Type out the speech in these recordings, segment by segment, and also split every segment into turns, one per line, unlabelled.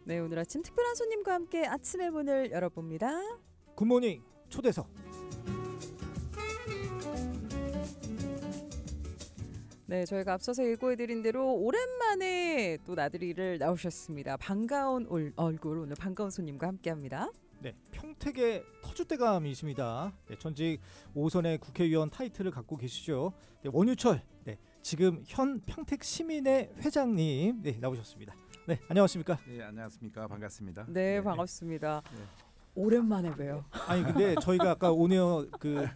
네, 오늘 아침 특별한 손님과 함께 아침의 문을 열어봅니다.
굿모닝 초대석.
네, 저희가 앞서서 예고해드린 대로 오랜만에 또 나들이를 나오셨습니다. 반가운 얼굴, 오늘 반가운 손님과 함께합니다.
네, 평택의 터줏대감이십니다. 네, 전직 5선의 국회의원 타이틀을 갖고 계시죠. 네, 원유철, 네, 지금 현 평택 시민의 회장님, 네, 나오셨습니다. 네, 안녕하십니까?
네, 안녕하십니까. 반갑습니다.
네, 반갑습니다.
네.
오랜만에 봬요.
아니 근데 저희가 아까 오늘 그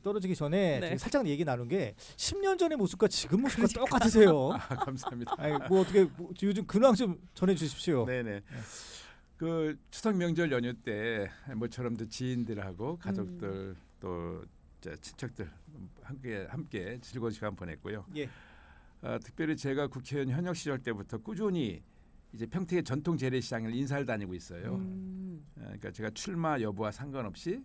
떨어지기 전에
네.
살짝 얘기 나눈 게 10년 전의 모습과 지금 모습과 똑같으세요.
아, 감사합니다.
아니 뭐 어떻게 요즘 근황 좀 전해주십시오.
네네. 그 추석 명절 연휴 때 모처럼도 지인들하고 가족들 또 친척들 함께 즐거운 시간 보냈고요.
예.
특별히 제가 국회의원 현역 시절 때부터 꾸준히 이제 평택의 전통 재래시장을 인사를 다니고 있어요. 그러니까 제가 출마 여부와 상관없이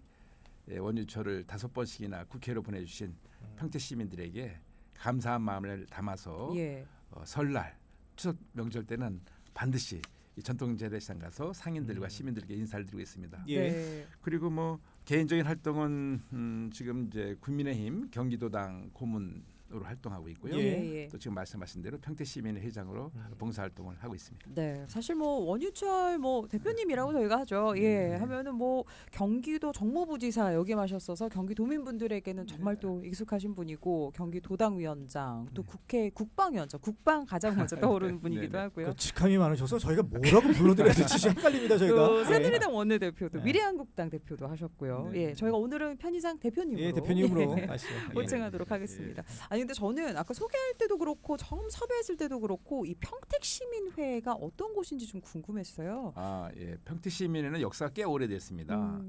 원유철을 5번씩이나 국회로 보내주신 평택 시민들에게 감사한 마음을 담아서
예.
설날 추석 명절 때는 반드시 이 전통 재래시장 가서 상인들과 시민들에게 인사를 드리고 있습니다.
예.
네.
그리고 뭐 개인적인 활동은 지금 이제 국민의힘 경기도당 고문으로 활동하고 있고요.
예.
또 지금 말씀하신 대로 평택시민회 회장으로 봉사활동을 하고 있습니다.
네, 사실 뭐 원유철 뭐 대표님이라고 저희가 하죠. 예, 하면은 뭐 경기도 정무부지사 역임하셨어서 경기도민분들에게는 정말 또 익숙하신 분이고 경기도당위원장 또 국회 국방위원장 국방 가장 먼저 떠오르는 분이기도 하고요.
그 직함이 많으셔서 저희가 뭐라고 불러드려야 될지 헷갈립니다 저희가.
또 새누리당 원내대표도
네.
미래한국당 대표도 하셨고요.
네.
예, 저희가 오늘은 편의상 대표님으로
예, 대표님으로
예,
아시죠.
호칭하도록 하겠습니다. 아니 근데 저는 아까 소개할 때도 그렇고 처음 섭외했을 때도 그렇고 이 평택시민회가 어떤 곳인지 좀 궁금했어요.
아, 예. 평택시민회는 역사가 꽤 오래됐습니다.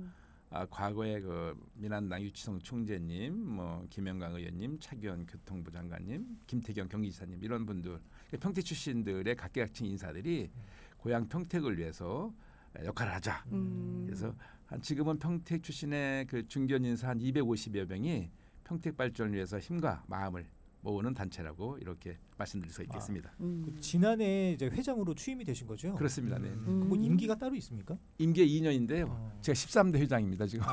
과거에 그 민한당 유치성 총재님, 뭐 김영광 의원님, 차기원 교통부 장관님, 김태경 경기지사님 이런 분들 평택 출신들의 각계각층 인사들이 고향 평택을 위해서 역할을 하자. 그래서 지금은 평택 출신의 그 중견 인사 한 250여 명이 평택 발전을 위해서 힘과 마음을 모으는 단체라고 이렇게 말씀드릴 수 있겠습니다.
그 지난해 이제 회장으로 취임이 되신 거죠?
그렇습니다. 네.
뭐 임기가 따로 있습니까?
임기 2년인데요. 제가 13대 회장입니다 지금.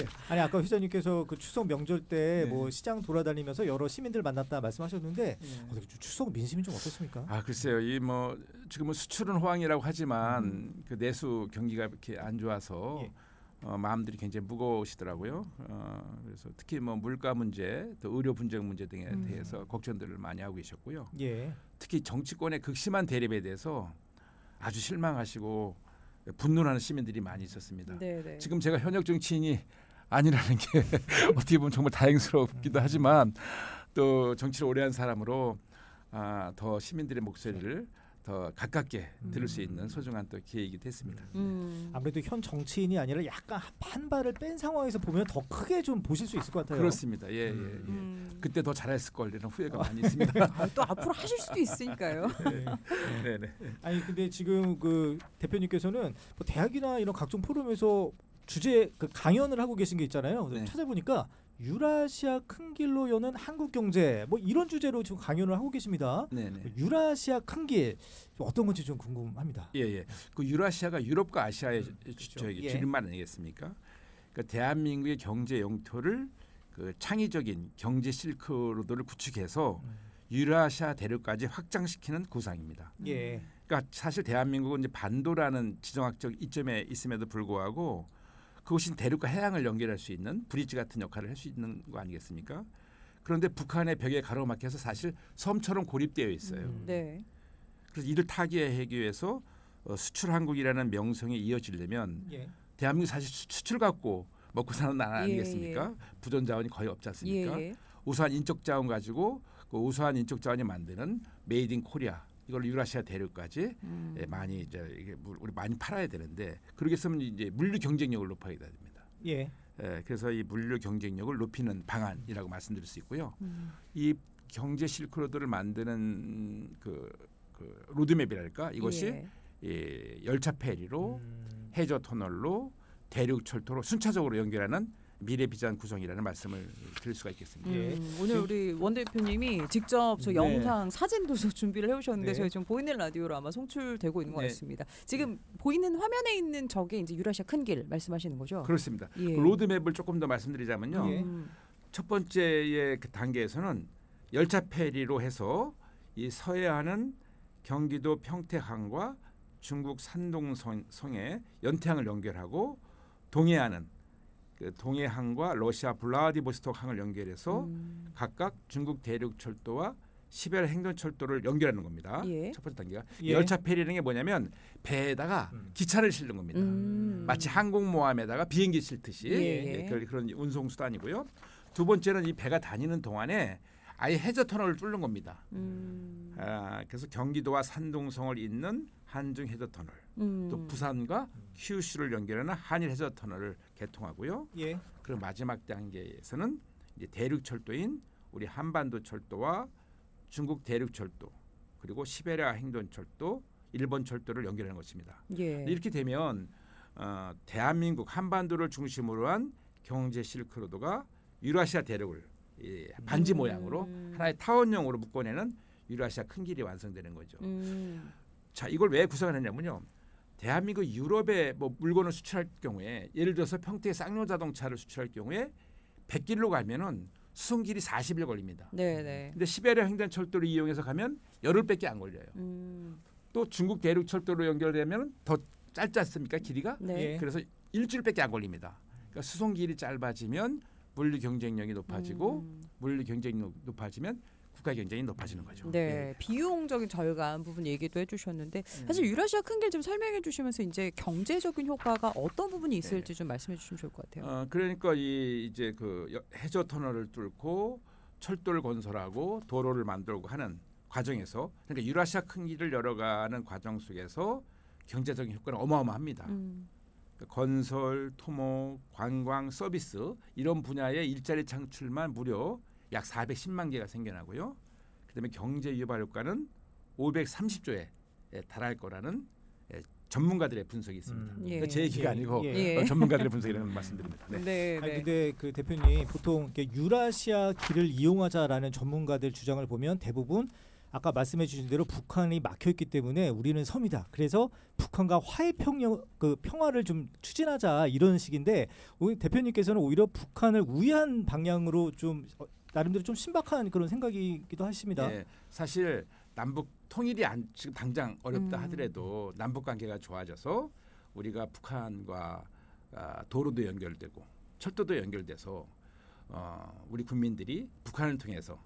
예. 아니 아까 회장님께서 그 추석 명절 때
네.
뭐 시장 돌아다니면서 여러 시민들 만났다 말씀하셨는데 어떻게 추석 민심이 좀 어떻습니까?
아 글쎄요, 이 뭐 지금은 수출은 호황이라고 하지만 그 내수 경기가 이렇게 안 좋아서
예.
마음들이 굉장히 무거우시더라고요. 그래서 특히 뭐 물가 문제, 또 의료 분쟁 문제 등에 대해서 걱정들을 많이 하고 계셨고요.
예.
특히 정치권의 극심한 대립에 대해서 아주 실망하시고 분노하는 시민들이 많이 있었습니다.
네네.
지금 제가 현역 정치인이 아니라는 게 어떻게 보면 정말 다행스럽기도 하지만 또 정치를 오래 한 사람으로 더 시민들의 목소리를 더 가깝게 들을 수 있는 소중한 또 기회이기도 했습니다.
아무래도 현 정치인이 아니라 약간 한 발을 뺀 상황에서 보면 더 크게 좀 보실 수 있을 것 같아요.
그렇습니다. 예. 그때 더 잘했을 걸 이런 후회가 많이 있습니다.
또 앞으로 하실 수도 있으니까요.
네네.
아니 근데 지금 그 대표님께서는 뭐 대학이나 이런 각종 포럼에서 주제 그 강연을 하고 계신 게 있잖아요.
네.
찾아보니까 유라시아 큰 길로 여는 한국 경제 뭐 이런 주제로 지금 강연을 하고 계십니다.
네네.
유라시아 큰 길 어떤 건지 좀 궁금합니다.
예. 그 유라시아가 유럽과 아시아의
그렇죠.
저기
예.
줄임말 아니겠습니까? 그러니까 대한민국의 경제 영토를 그 창의적인 경제 실크로드를 구축해서 유라시아 대륙까지 확장시키는 구상입니다.
예.
그러니까 사실 대한민국은 이제 반도라는 지정학적 이점에 있음에도 불구하고 그것이 대륙과 해양을 연결할 수 있는 브리지 같은 역할을 할 수 있는 거 아니겠습니까? 그런데 북한의 벽에 가로막혀서 사실 섬처럼 고립되어 있어요.
네.
그래서 이를 타개하기 위해서 수출한국이라는 명성이 이어지려면
예.
대한민국 사실 수출 갖고 먹고 사는 나라 아니겠습니까?
예.
부전 자원이 거의 없지 않습니까?
예.
우수한 인적 자원 가지고 그 우수한 인적 자원이 만드는 메이드 인 코리아 이걸 유라시아 대륙까지 많이 이제 이게 우리 많이 팔아야 되는데 그러기 위해서는 이제 물류 경쟁력을 높여야 됩니다.
예.
그래서 이 물류 경쟁력을 높이는 방안이라고 말씀드릴 수 있고요. 이 경제 실크로드를 만드는 그 로드맵이랄까 이것이 열차 페리로 해저 터널로 대륙 철도로 순차적으로 연결하는 미래 비전 구성이라는 말씀을 드릴 수가 있겠습니다.
예.
오늘 우리 원 대표님이 직접 저
네.
영상 사진도 준비를 해오셨는데
네.
저희 지금 보이는 라디오로 아마 송출되고 있는 것
네.
같습니다. 지금 보이는 화면에 있는 저게 이제 유라시아 큰 길 말씀하시는 거죠?
그렇습니다.
예.
그 로드맵을 조금 더 말씀드리자면요.
예.
첫 번째의 그 단계에서는 열차 페리로 해서 이 서해안은 경기도 평택항과 중국 산동성의 연태항을 연결하고 동해안은 그 동해항과 러시아 블라디보스톡 항을 연결해서 각각 중국 대륙철도와 시베리아 행전철도를 연결하는 겁니다.
예.
첫 번째 단계가
예.
열차 페리라는 게 뭐냐면 배에다가 기차를 실는 겁니다. 마치 항공모함에다가 비행기 실듯이
예.
그런 운송 수단이고요. 두 번째는 이 배가 다니는 동안에 아예 해저 터널을 뚫는 겁니다. 그래서 경기도와 산동성을 잇는 한중 해저 터널, 또 부산과 kyushu를 연결하는 한일 해저 터널을 개통하고요.
예.
그리고 마지막 단계에서는 이제 대륙철도인 우리 한반도 철도와 중국 대륙철도 그리고 시베리아 행전철도, 일본 철도를 연결하는 것입니다.
예.
이렇게 되면 대한민국 한반도를 중심으로 한 경제 실크로드가 유라시아 대륙을 반지 모양으로 하나의 타원형으로 묶어내는 유라시아 큰 길이 완성되는 거죠. 자, 이걸 왜 구성하느냐면요. 대한민국 유럽에 뭐 물건을 수출할 경우에 예를 들어서 평택 쌍용 자동차를 수출할 경우에 100길로 가면은 수송길이 40일 걸립니다.
네네.
근데 시베리아 횡단철도를 이용해서 가면 열흘밖에 안 걸려요. 또 중국 대륙철도로 연결되면 더 짧지 않습니까? 길이가?
네.
예.
그래서 일주일밖에 안 걸립니다. 그러니까 수송길이 짧아지면 물류 경쟁력이 높아지고 물류 경쟁력이 높아지면 국가 경쟁이 높아지는 거죠.
네, 비용적인 절감 부분 얘기도 해주셨는데 사실 유라시아 큰 길 좀 설명해 주시면서 이제 경제적인 효과가 어떤 부분이 있을지 좀 말씀해 주시면 좋을 것 같아요.
그러니까 이제 그 해저 터널을 뚫고 철도를 건설하고 도로를 만들고 하는 과정에서 그러니까 유라시아 큰 길을 열어가는 과정 속에서 경제적인 효과는 어마어마합니다. 그러니까 건설, 토목, 관광, 서비스 이런 분야의 일자리 창출만 무려 약 410만 개가 생겨나고요. 그다음에 경제 유발 효과는 530조에 달할 거라는 전문가들의 분석이 있습니다.
예.
그러니까 제 얘기가 아니고
예.
전문가들의 분석이라는 말씀드립니다. 네.
네,
아니,
네.
근데 그 대표님 보통 이렇게 유라시아 길을 이용하자라는 전문가들 주장을 보면 대부분 아까 말씀해주신 대로 북한이 막혀있기 때문에 우리는 섬이다. 그래서 북한과 평화를 좀 추진하자 이런 식인데 오늘 대표님께서는 오히려 북한을 우회한 방향으로 좀 나름대로 좀 신박한 그런 생각이기도 하십니다.
예, 사실 남북 통일이 지금 당장 어렵다 하더라도 남북 관계가 좋아져서 우리가 북한과 도로도 연결되고 철도도 연결돼서 우리 국민들이 북한을 통해서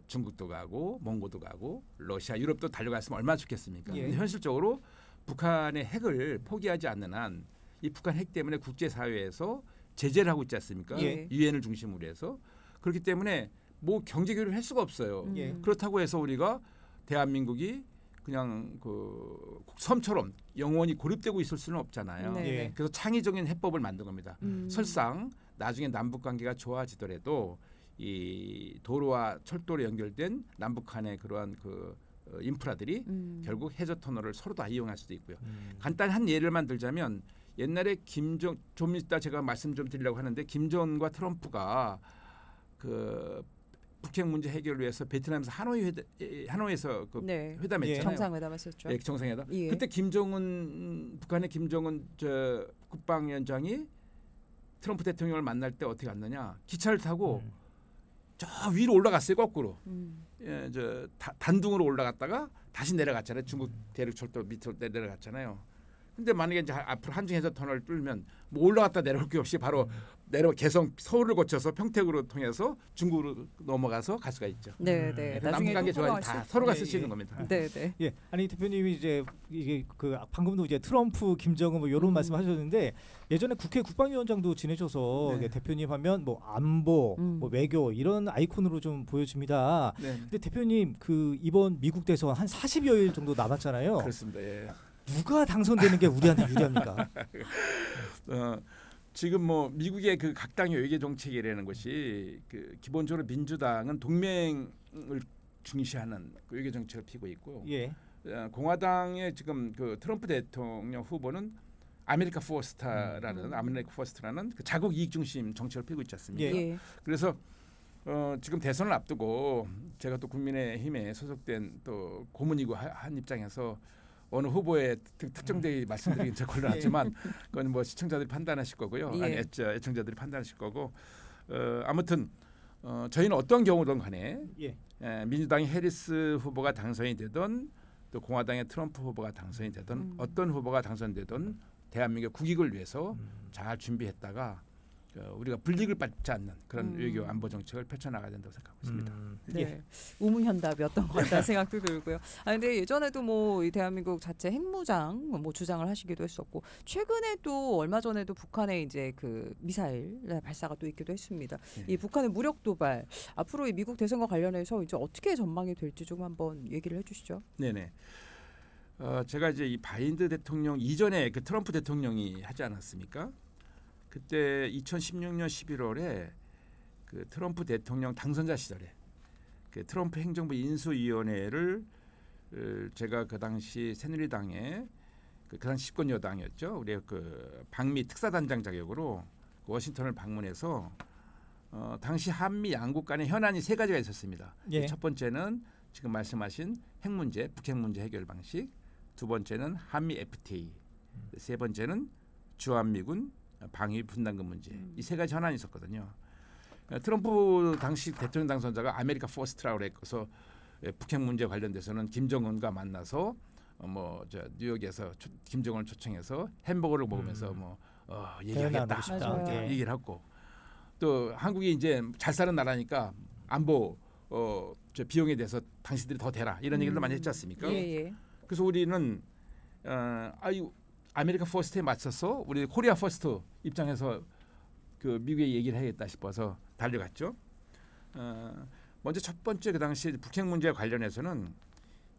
중국도 가고 몽고도 가고 러시아, 유럽도 달려갔으면 얼마나 좋겠습니까?
예.
근데 현실적으로 북한의 핵을 포기하지 않는 한 이 북한 핵 때문에 국제사회에서 제재를 하고 있지 않습니까?
예.
유엔을 중심으로 해서 그렇기 때문에 뭐 경제 교류를 할 수가 없어요.
예.
그렇다고 해서 우리가 대한민국이 그냥 그 섬처럼 영원히 고립되고 있을 수는 없잖아요.
네.
예.
그래서 창의적인 해법을 만든 겁니다. 설상 나중에 남북 관계가 좋아지더라도 이 도로와 철도로 연결된 남북한의 그러한 그 인프라들이 결국 해저 터널을 서로 다 이용할 수도 있고요. 간단한 예를만 들자면 옛날에 좀 이따 제가 말씀 좀 드리려고 하는데 김정은과 트럼프가 그 북핵 문제 해결을 위해서 베트남에서 하노이에서 그
네.
회담했잖아요.
정상회담했었죠.
예, 정상회담.
예.
그때 북한의 김정은 국방위원장이 트럼프 대통령을 만날 때 어떻게 갔느냐? 기차를 타고 저 위로 올라갔어요, 거꾸로. 예, 단둥으로 올라갔다가 다시 내려갔잖아요. 중국 대륙철도 밑으로 내려갔잖아요. 근데 만약에 이제 앞으로 한중 해저 터널을 뚫면 뭐 올라갔다 내려올 게 없이 바로 개성 서울을 거쳐서 평택으로 통해서 중국으로 넘어가서 갈 수가 있죠.
네, 네. 나중에
남북관계
또
좋아지 다
통화하실-
서로가
예,
쓸 수
예.
있는 겁니다.
네, 네.
예, 아니 대표님이 이제 이게 그 방금도 이제 트럼프, 김정은 뭐 이런 말씀하셨는데 예전에 국회 국방위원장도 지내셔서
네.
이게 대표님 하면 뭐 안보, 뭐 외교 이런 아이콘으로 좀 보여집니다.
네.
근데 대표님 그 이번 미국 대선 한 40여일 정도 남았잖아요.
그렇습니다. 예.
누가 당선되는 게 우리한테 유리합니까?
지금 뭐 미국의 그 각 당의 외교 정책이라는 것이 그 기본적으로 민주당은 동맹을 중시하는 그 외교 정책을 피고 있고
예.
공화당의 지금 그 트럼프 대통령 후보는 아메리카 퍼스트라는 그 자국 이익 중심 정책을 펴고 있지 않습니까?
예.
그래서 지금 대선을 앞두고 제가 또 국민의힘에 소속된 또 고문이고 한 입장에서 어느 후보의 특정되게 말씀드리긴 좀 곤란하지만 그건 뭐 시청자들이 판단하실 거고요.
예.
아니 애청자들이 판단하실 거고 아무튼 저희는 어떤 경우든 간에
예.
민주당의 해리스 후보가 당선이 되든 또 공화당의 트럼프 후보가 당선이 되든 어떤 후보가 당선되든 대한민국 국익을 위해서 잘 준비했다가 우리가 불이익을 받지 않는 그런 외교 안보 정책을 펼쳐나가야 된다고 생각하고 있습니다.
네.
예.
우문현답이었던 것 같다는 생각도 들고요. 근데 예전에도 뭐 이 대한민국 자체 핵무장 뭐 주장을 하시기도 했었고 최근에 또 얼마 전에도 북한의 이제 그 미사일 발사가 또 있기도 했습니다.
네.
이 북한의 무력 도발 앞으로 이 미국 대선과 관련해서 이제 어떻게 전망이 될지 좀 한번 얘기를 해주시죠.
네네. 제가 이제 이 바이든 대통령 이전에 그 트럼프 대통령이 하지 않았습니까? 그때 2016년 11월에 그 트럼프 대통령 당선자 시절에 그 트럼프 행정부 인수위원회를 제가 그 당시 새누리당의 그 당시 집권 여당이었죠. 우리 그 방미 특사단장 자격으로 워싱턴을 방문해서 당시 한미 양국 간의 현안이 세 가지가 있었습니다.
예.
첫 번째는 지금 말씀하신 핵 문제, 북핵 문제 해결 방식. 두 번째는 한미 FTA. 세 번째는 주한미군 방위 분담금 문제. 이 세 가지 현안이 있었거든요. 트럼프 당시 대통령 당선자가 아메리카 퍼스트라고 그래서 북핵 문제 관련돼서는 김정은과 만나서 뉴욕에서 김정은을 초청해서 햄버거를 먹으면서 얘기하겠다
나누고 싶다.
예.
얘기를 하고 또 한국이 이제 잘 사는 나라니까 안보 저 비용에 대해서 당신들이 더 대라 이런 얘기를 많이 했지 않습니까?
예.
그래서 우리는 아메리카 퍼스트에 맞서서 우리 코리아 퍼스트 입장에서 그 미국에 얘기를 해야겠다 싶어서 달려갔죠. 먼저 첫 번째 그 당시 북핵 문제와 관련해서는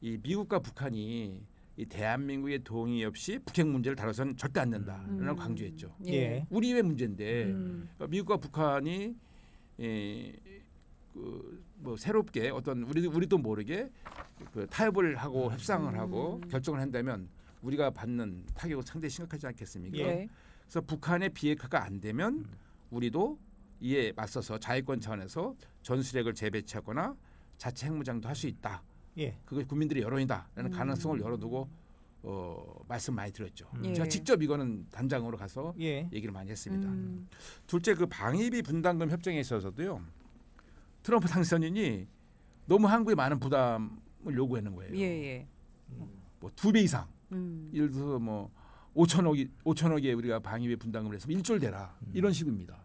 이 미국과 북한이 이 대한민국의 동의 없이 북핵 문제를 다뤄서는 절대 안 된다라는 강조했죠.
예.
우리의 문제인데 미국과 북한이 뭐 새롭게 어떤 우리도 모르게 그 타협을 하고 협상을 하고 결정을 한다면 우리가 받는 타격은 상당히 심각하지 않겠습니까?
예.
그래서 북한의 비핵화가 안 되면 우리도 이에 맞서서 자위권 차원에서 전술핵을 재배치하거나 자체 핵무장도 할 수 있다.
예.
그것이 국민들의 여론이다라는 가능성을 열어두고 말씀 많이 드렸죠.
예.
제가 직접 이거는 단장으로 가서
예.
얘기를 많이 했습니다. 둘째 그 방위비 분담금 협정에 있어서도요. 트럼프 당선인이 너무 한국에 많은 부담을 요구하는 거예요.
예.
뭐 2배 이상. 예를 들어서 뭐 5천억에 우리가 방위비 분담금을 해서 1조 대라 이런 식입니다.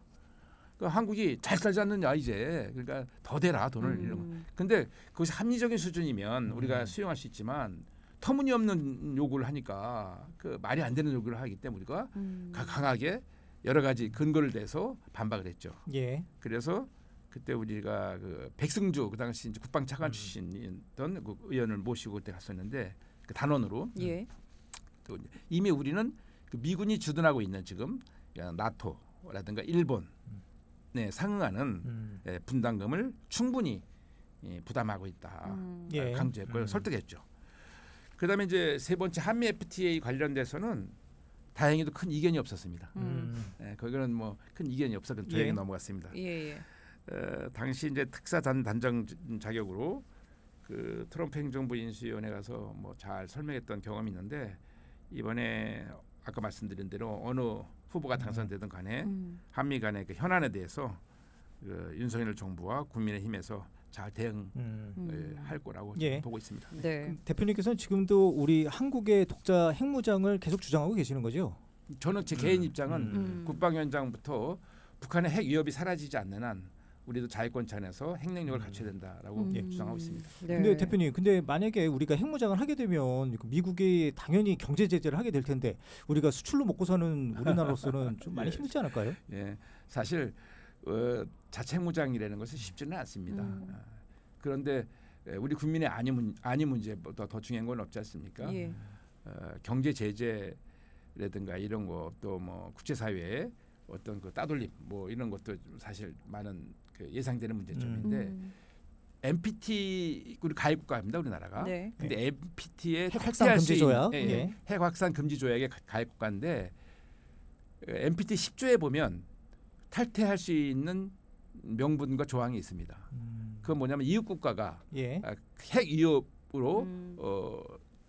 그러니까 한국이 잘 살지 않느냐 이제 그러니까 더 대라 돈을 이런 거. 근데 그것이 합리적인 수준이면 우리가 수용할 수 있지만 터무니없는 요구를 하니까 그 말이 안 되는 요구를 하기 때문에 우리가 강하게 여러 가지 근거를 대서 반박을 했죠.
예.
그래서 그때 우리가 그 백승주 그 당시 이제 국방차관 출신이었던 그 의원을 모시고 그때 갔었는데 그 단원으로
예.
또 이미 우리는 그 미군이 주둔하고 있는 지금 나토라든가 일본에 상응하는 분담금을 충분히 부담하고 있다
예.
강조했고요. 설득했죠. 그다음에 이제 세 번째 한미 FTA 관련돼서는 다행히도 큰 이견이 없었습니다. 거기는 뭐 큰 이견이 없어서 조용히
예.
넘어갔습니다.
예.
당시 이제 특사 단장 자격으로 그 트럼프 행정부 인수위원회 가서 뭐 잘 설명했던 경험이 있는데 이번에 아까 말씀드린 대로 어느 후보가 당선되든 간에 한미 간의 그 현안에 대해서 그 윤석열 정부와 국민의힘에서 잘 대응할 거라고
예.
보고 있습니다.
네.
대표님께서는 지금도 우리 한국의 독자 핵무장을 계속 주장하고 계시는 거죠?
저는 제 개인 입장은 국방위원장부터 북한의 핵 위협이 사라지지 않는 한 우리도 자위권 차원에서 핵 능력을 갖춰야 된다라고 주장하고 있습니다.
네.
근데 대표님, 근데 만약에 우리가 핵무장을 하게 되면 미국이 당연히 경제 제재를 하게 될 텐데 우리가 수출로 먹고 사는 우리나라로서는 좀 많이 힘들지 않을까요?
예, 사실 자체 핵무장이라는 것은 쉽지는 않습니다. 그런데 우리 국민의 안위 문제보다 더 중요한 건 없지 않습니까?
예.
경제 제재라든가 이런 거 또 뭐 국제사회에 어떤 그 따돌림 뭐 이런 것도 사실 많은 그 예상되는 문제점인데 NPT 우리 가입국가입니다 우리나라가.
네.
근데 NPT의
핵 확산 금지 조약.
핵 확산 금지 조약의 가입국가인데 NPT 10조에 보면 탈퇴할 수 있는 명분과 조항이 있습니다. 그건 뭐냐면 이웃 국가가
예.
핵 위협으로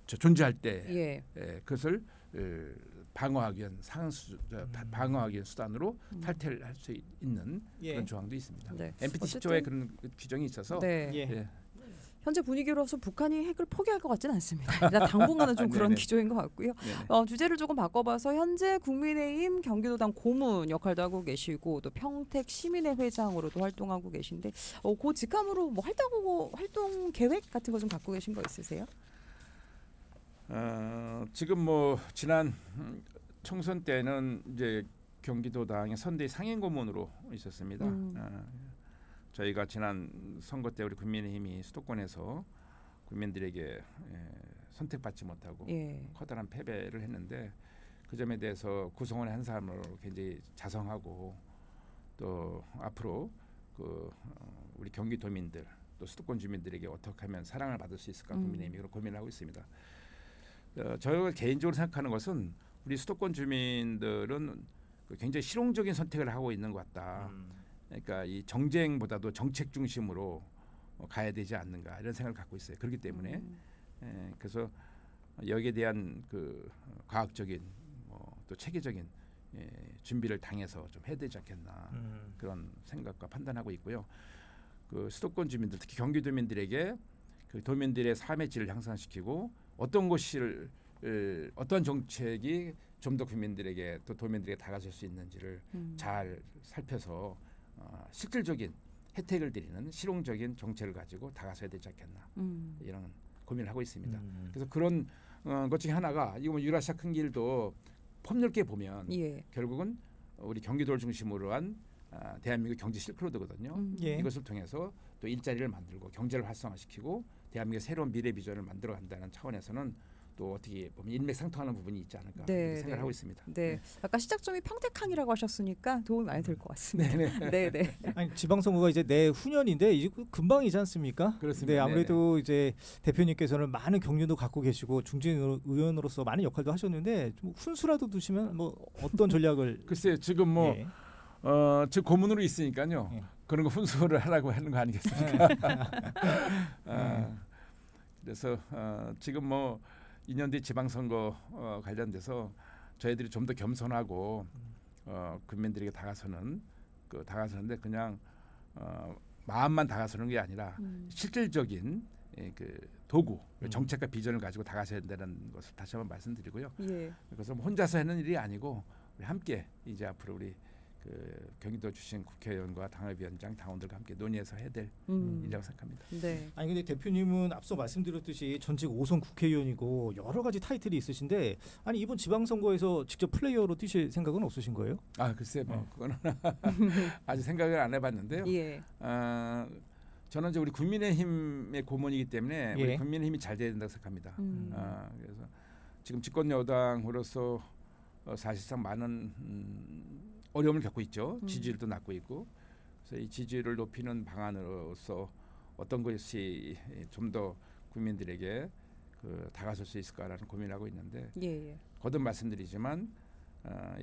존재할 때
예.
그것을 방어하기 위한 방어하기 위한 수단으로 탈퇴를 할 수 있는
예.
그런 조항도 있습니다.
네.
NPT
어쨌든
10조에 그런 규정이 있어서
네.
예.
예.
현재 분위기로서 북한이 핵을 포기할 것 같지는 않습니다. 일단 당분간은 좀 그런
네네.
기조인 것 같고요. 주제를 조금 바꿔봐서 현재 국민의힘 경기도당 고문 역할도 하고 계시고 또 평택 시민회 회장으로도 활동하고 계신데 그 직함으로 뭐 활동 계획 같은 거 좀 갖고 계신 거 있으세요?
지금 뭐 지난 총선 때는 이제 경기도당의 선대위 상임 고문으로 있었습니다. 저희가 지난 선거 때 우리 국민의힘이 수도권에서 국민들에게 선택받지 못하고
예.
커다란 패배를 했는데 그 점에 대해서 구성원의 한 사람으로 굉장히 자성하고 또 앞으로 우리 경기도민들 또 수도권 주민들에게 어떻게 하면 사랑을 받을 수 있을까 국민의힘이 그런 고민을 하고 있습니다. 저희가 개인적으로 생각하는 것은 우리 수도권 주민들은 굉장히 실용적인 선택을 하고 있는 것 같다. 그러니까 이 정쟁보다도 정책 중심으로 가야 되지 않는가 이런 생각을 갖고 있어요. 그렇기 때문에 그래서 여기에 대한 그 과학적인 또 체계적인 준비를 당해서 좀 해야 되지 않겠나 그런 생각과 판단하고 있고요. 그 수도권 주민들 특히 경기도민들에게 그 도민들의 삶의 질을 향상시키고 어떤 것을 어떤 정책이 좀 더 국민들에게 또 도민들에게 다가설 수 있는지를 잘 살펴서 실질적인 혜택을 드리는 실용적인 정책을 가지고 다가서야 되지 않겠나 이런 고민을 하고 있습니다. 그래서 그런 것 중에 하나가 이거 뭐 유라시아 큰 길도 폭넓게 보면
예.
결국은 우리 경기도를 중심으로 한 대한민국 경제 실크로드거든요.
예.
이것을 통해서 또 일자리를 만들고 경제를 활성화시키고 대한민국의 새로운 미래 비전을 만들어간다는 차원에서는 또 어떻게 보면 일맥상통하는 부분이 있지 않을까
네,
이렇게 생각을
네.
하고 있습니다.
네. 아까 시작점이 평택항이라고 하셨으니까 도움이 많이 될 것 같습니다. 네, 네.
아니, 지방선거가 이제 내후년인데 이제 금방이지 않습니까?
그렇습니다.
네, 아무래도 이제 대표님께서는 많은 경륜도 갖고 계시고 중진 의원으로서 많은 역할도 하셨는데 좀 훈수라도 두시면 뭐 어떤 전략을?
글쎄요, 지금 뭐
예.
지금 고문으로 있으니까요.
예.
그런 거 훈수를 하라고 하는 거 아니겠습니까? 그래서 지금 뭐 2년 뒤 지방선거 관련돼서 저희들이 좀 더 겸손하고 국민들에게 다가서는데 그냥 마음만 다가서는 게 아니라 실질적인 그 도구, 정책과 비전을 가지고 다가서야 된다는 것을 다시 한번 말씀드리고요.
예.
그래서 뭐 혼자서 하는 일이 아니고 우리 함께 이제 앞으로 우리 그 경기도 출신 국회의원과 당협위원장, 당원들과 함께 논의해서 해야 될 일이라고 생각합니다.
네.
아니 근데 대표님은 앞서 말씀드렸듯이 전직 5선 국회의원이고 여러 가지 타이틀이 있으신데 아니 이번 지방선거에서 직접 플레이어로 뛰실 생각은 없으신 거예요?
글쎄 뭐 그거는 아직 생각을 안 해봤는데요.
예.
저는 이제 우리 국민의힘의 고문이기 때문에
예.
우리 국민의힘이 잘 돼야 된다고 생각합니다. 그래서 지금 집권 여당으로서 사실상 많은 어려움을 겪고 있죠. 지지율도 낮고 있고. 그래서 이 지지율을 높이는 방안으로서 어떤 것이 좀 더 국민들에게 다가설 수 있을까라는 고민을 하고 있는데
예.
거듭 말씀드리지만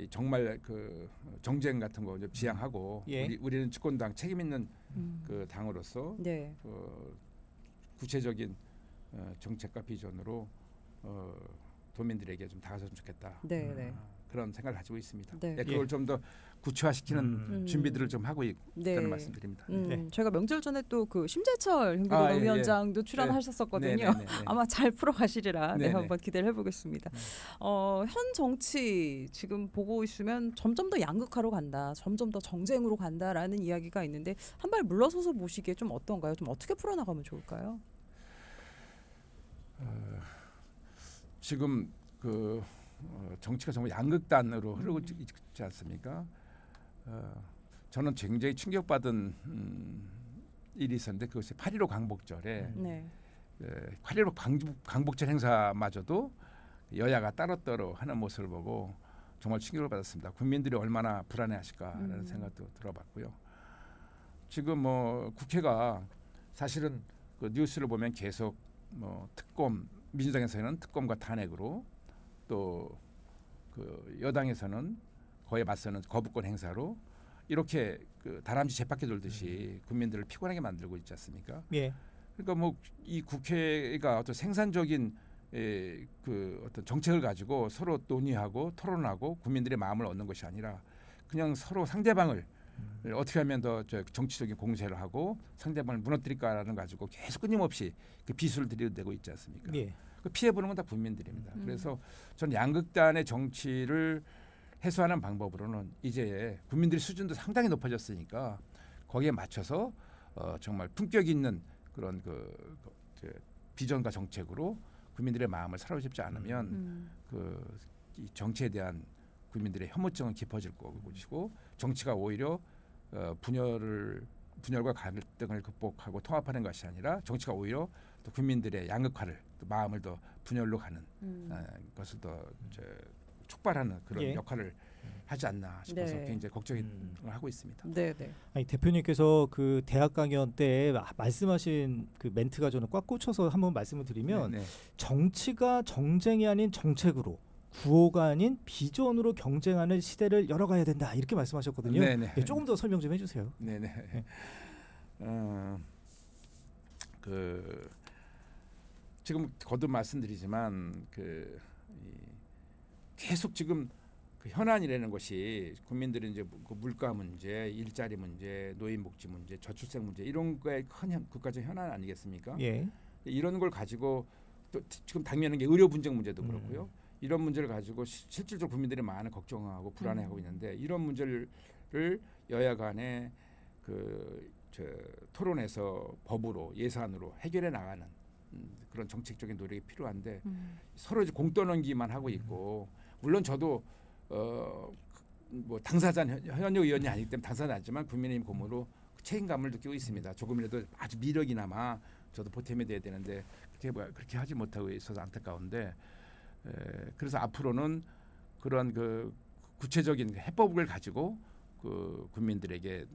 정말 그 정쟁 같은 거 좀 지양하고
예.
우리는 집권당 책임 있는 그 당으로서
네.
구체적인 정책과 비전으로 도민들에게 좀 다가섰으면 좋겠다.
네, 네.
그런 생각을 가지고 있습니다.
네.
그걸 좀 더 구체화시키는 준비들을 좀 하고 있다는
네.
말씀드립니다.
네.
저희가 명절 전에 또 그 심재철 경기도당 위원장도 출연하셨었거든요.
네네네.
아마 잘 풀어가시리라
네네.
한번 기대를 해보겠습니다. 현 정치 지금 보고 있으면 점점 더 양극화로 간다, 점점 더 정쟁으로 간다라는 이야기가 있는데 한 발 물러서서 보시기에 좀 어떤가요? 좀 어떻게 풀어나가면 좋을까요?
지금 그 정치가 정말 양극단으로 흐르고 있지 않습니까? 저는 굉장히 충격받은 일이 있었는데 그것이 8.15 광복절에
네.
8.15 광복절 행사마저도 여야가 따로따로 하는 모습을 보고 정말 충격을 받았습니다. 국민들이 얼마나 불안해하실까라는 생각도 들어봤고요. 지금 뭐 국회가 사실은 그 뉴스를 보면 계속 뭐 특검 민주당에서는 특검과 탄핵으로 또 그 여당에서는 거에 맞서는 거부권 행사로 이렇게 그 다람쥐 쳇바퀴 돌듯이 국민들을 피곤하게 만들고 있지 않습니까?
예.
그러니까 뭐 이 국회가 어떤 생산적인 그 어떤 정책을 가지고 서로 논의하고 토론하고 국민들의 마음을 얻는 것이 아니라 그냥 서로 상대방을 어떻게 하면 더 정치적인 공세를 하고 상대방을 무너뜨릴까라는 가지고 계속 끊임없이 그 비수를 들이대고 있지 않습니까?
예.
그 피해 보는 건 다 국민들입니다. 그래서 저는 양극단의 정치를 해소하는 방법으로는 이제 국민들의 수준도 상당히 높아졌으니까 거기에 맞춰서 정말 품격 있는 그런 그 비전과 정책으로 국민들의 마음을 사로잡지 않으면 이 정치에 대한 국민들의 혐오증은 깊어질 것이고 정치가 오히려 분열과 갈등을 극복하고 통합하는 것이 아니라 정치가 오히려 또 국민들의 양극화를 또 마음을 더 분열로 가는 것을 더 촉발하는 그런
예.
역할을 하지 않나 싶어서
네.
굉장히 걱정을 하고 있습니다.
네, 네.
아니 대표님께서 그 대학 강연 때 말씀하신 그 멘트가 저는 꽉 꽂혀서 한번 말씀을 드리면
네, 네.
정치가 정쟁이 아닌 정책으로 구호가 아닌 비전으로 경쟁하는 시대를 열어가야 된다 이렇게 말씀하셨거든요.
네, 네.
예, 조금 더 설명 좀 해주세요.
네네. 그 지금 거듭 말씀드리지만 계속 지금 그 현안이라는 것이 국민들이 이제 그 물가 문제, 일자리 문제, 노인 복지 문제, 저출생 문제 이런 거에 큰 국가적 현안 아니겠습니까?
예.
이런 걸 가지고 또 지금 당면한 게 의료 분쟁 문제도 그렇고요. 이런 문제를 가지고 실질적으로 국민들이 많은 걱정하고 불안해하고 있는데 이런 문제를 여야 간에 토론해서 법으로 예산으로 해결해 나가는 그런 정책적인 노력이 필요한데 서로 이제 공떠넘기만 하고 있고 물론 저도 뭐 당사자 현역 의원이 아니기 때문에 당사자 아니지만 국민의힘 고모로 책임감을 느끼고 있습니다. 조금이라도 아주 미력이나마 저도 보탬이 돼야 되는데 그렇게 하지 못하고 있어서 안타까운데 그래서 앞으로는 그런 그 구체적인 해법을 가지고 그 국민들에게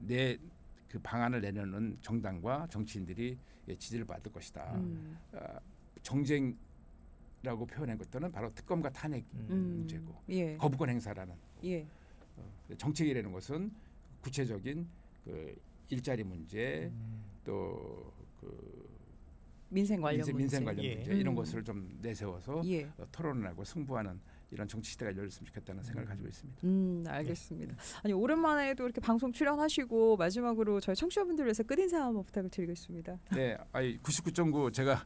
그 방안을 내놓는 정당과 정치인들이 지지를 받을 것이다. 정쟁이라고 표현한 것들은 바로 특검과 탄핵 문제고
예.
거부권 행사라는
예.
정책이라는 것은 구체적인 그 일자리 문제 또 그
민생 관련
민생
문제.
관련
예.
문제 이런 것을 좀 내세워서
예.
토론을 하고 승부하는 이런 정치 시대가 열렸으면 좋겠다는 생각을 가지고 있습니다.
알겠습니다. 아니 오랜만에 또 이렇게 방송 출연하시고 마지막으로 저희 청취자분들을 위해서 끝인사 한번 부탁을 드리겠습니다.
네, 99.9 제가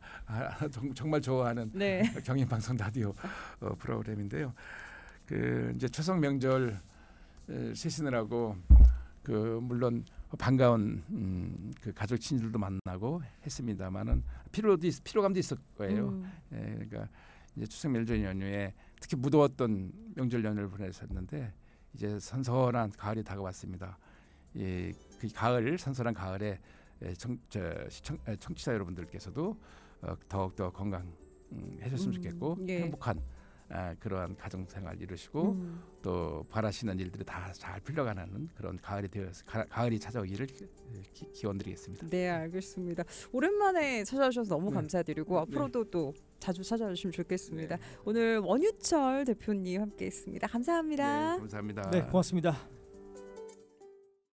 정말 좋아하는
네.
경인방송 라디오 프로그램인데요. 그 이제 추석 명절 쉬시느라고 그 물론 반가운 그 가족 친구들도 만나고 했습니다만은 피로감도 있을 거예요. 그러니까 이제 추석 명절 연휴에 특히 무더웠던 명절 연휴를 보내셨는데 이제 선선한 가을이 다가왔습니다. 그 선선한 가을에 청취자 여러분들께서도 더욱더 건강해졌으면 좋겠고
예.
행복한 그러한 가정생활 이루시고 또 바라시는 일들이 다 잘 풀려가는 그런 가을이 찾아오기를 기원드리겠습니다.
네, 알겠습니다. 오랜만에 찾아주셔서 너무
네.
감사드리고
네.
앞으로도 또 자주 찾아주시면 좋겠습니다.
네.
오늘 원유철 대표님 함께했습니다. 감사합니다.
네, 감사합니다.
네, 고맙습니다.